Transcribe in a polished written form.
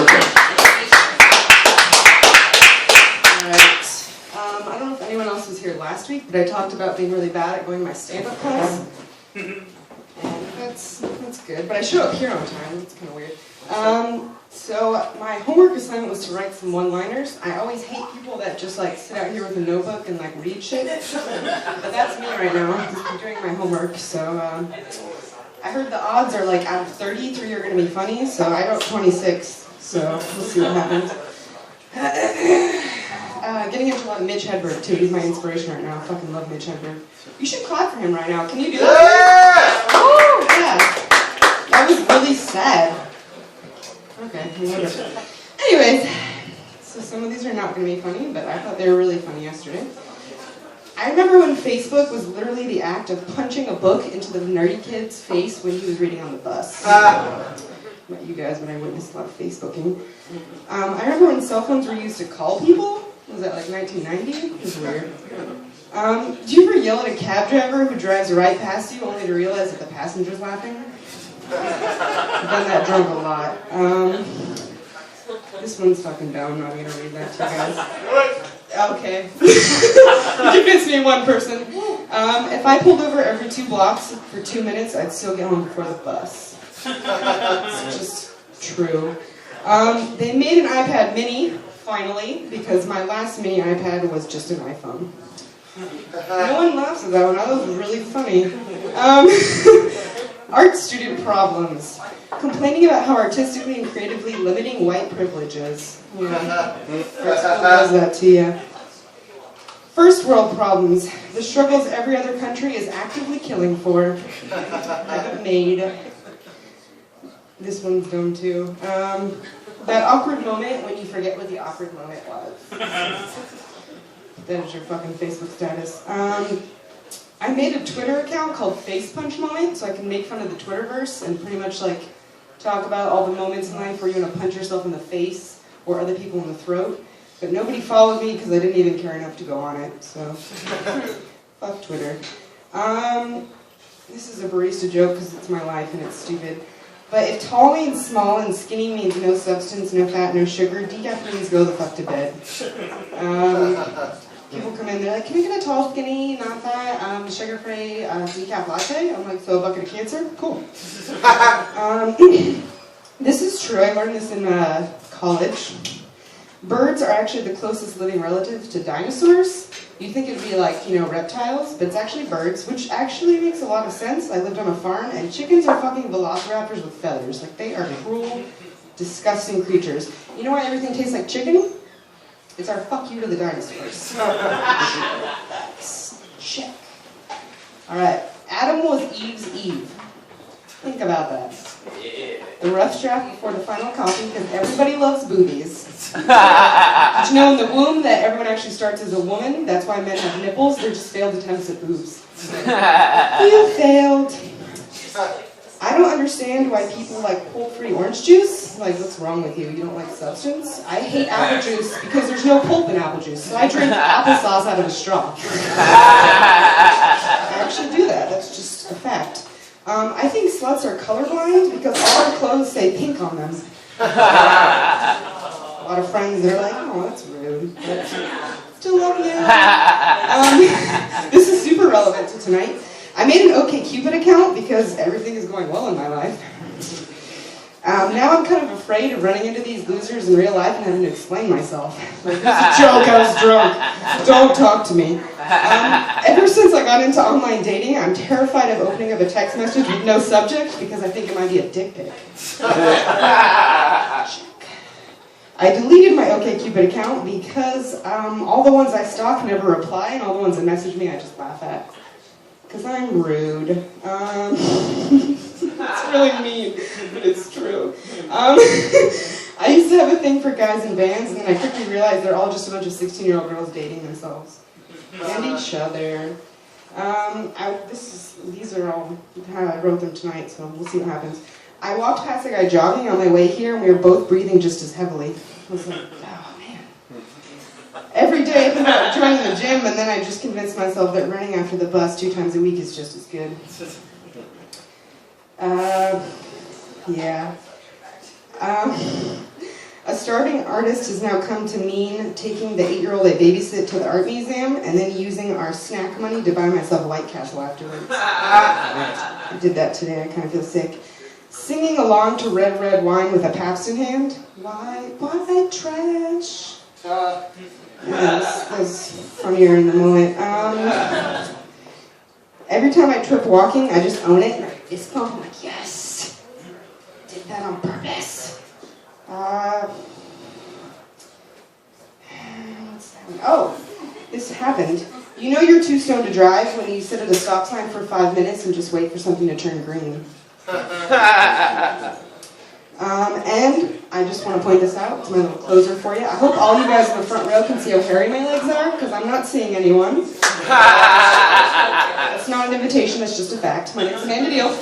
Perfect. I don't know if anyone else was here last week, but I talked about being really bad at going to my stand-up class. And that's good, but I show up here on time. It's kind of weird. So my homework assignment was to write some one-liners. I always hate people that just like sit out here with a notebook and like read shit. But that's me right now. I'm doing my homework. So I heard the odds are like out of 30, 3 are going to be funny. So I wrote 26. So we'll see what happens. Getting into a lot of Mitch Hedberg too. He's my inspiration right now. I fucking love Mitch Hedberg. You should clap for him right now. Can you do that? Yeah. That was really sad. Okay, whatever. Anyways, so some of these are not going to be funny, but I thought they were really funny yesterday. I remember when Facebook was literally the act of punching a book into the nerdy kid's face when he was reading on the bus. Not you guys, but I witnessed a lot of Facebooking. I remember when cell phones were used to call people. Was that like 1990? It was weird. Do you ever yell at a cab driver who drives right past you only to realize that the passenger's laughing? I've done that drunk a lot. This one's fucking dumb. I'm not going to read that to you guys. Okay. You convinced me, one person. If I pulled over every 2 blocks for 2 minutes, I'd still get home before the bus. It's just true. They made an iPad mini, finally, because my last mini iPad was just an iPhone. No one laughs at that one. That was really funny. Art student problems. Complaining about how artistically and creatively limiting white privilege is. Yeah. Does that to you. First world problems. The struggles every other country is actively killing for. Like made. This one's dumb too. That awkward moment when you forget what the awkward moment was. That is your fucking Facebook status. I made a Twitter account called Face Punch Moment, so I can make fun of the Twitterverse and pretty much like talk about all the moments in life where you're gonna punch yourself in the face or other people in the throat. But nobody followed me because I didn't even care enough to go on it. So fuck Twitter. This is a barista joke because it's my life and it's stupid. But if tall means small and skinny means no substance, no fat, no sugar, decaf means go the fuck to bed. People come in, they're like, can I get a tall, skinny, not fat, sugar-free, decaf latte? I'm like, so a bucket of cancer? Cool. This is true. I learned this in college. Birds are actually the closest living relative to dinosaurs. You think it'd be like, reptiles, but it's actually birds, which actually makes a lot of sense. I lived on a farm, and chickens are fucking velociraptors with feathers. Like, they are cruel, disgusting creatures. You know why everything tastes like chicken? It's our fuck you to the dinosaurs. Check. Alright, Adam was Eve's Eve. Think about that. The rough draft before the final copy, because everybody loves boobies. Did you know in the womb that everyone actually starts as a woman? That's why men have nipples. They're just failed attempts at boobs. You failed. I don't understand why people like pulp-free orange juice. Like, what's wrong with you? You don't like substance? I hate apple juice because there's no pulp in apple juice, so I drink applesauce out of a straw. I actually do that. That's just a fact. I think sluts are colorblind because all our clothes say pink on them. A lot of friends, they're like, oh, that's rude. But still love you. This is super relevant to tonight. I made an OkCupid account because everything is going well in my life. Now I'm kind of afraid of running into these losers in real life and having to explain myself. Like, this is a joke, I was drunk. Don't talk to me. Ever since I got into online dating, I'm terrified of opening up a text message with no subject because I think it might be a dick pic. I deleted my OkCupid account because all the ones I stalk never reply, and all the ones that message me I just laugh at. Because I'm rude. It's really mean, but it's true. I used to have a thing for guys in bands, and then I quickly realized they're all just a bunch of 16-year-old girls dating themselves. And each other. These are all, I wrote them tonight, so we'll see what happens. I walked past a guy jogging on my way here, and we were both breathing just as heavily. I was like, oh man. Every day I think about joining the gym, and then I just convinced myself that running after the bus 2 times a week is just as good. Yeah. starving artist has now come to mean taking the 8-year-old I babysit to the art museum and then using our snack money to buy myself White Castle afterwards. I did that today, I kind of feel sick. Singing along to Red Red Wine with a Pabst in hand. Why trash? Yeah, that was funnier in the moment. Every time I trip walking, I just own it and I fist bump. I'm like, yes! I did that on purpose. Oh, this happened. You know you're too stoned to drive when you sit at a stop sign for 5 minutes and just wait for something to turn green. And I just want to point this out. It's my little closer for you. I hope all you guys in the front row can see how hairy my legs are, because I'm not seeing anyone. It's not an invitation, it's just a fact. My name's Amanda Deal.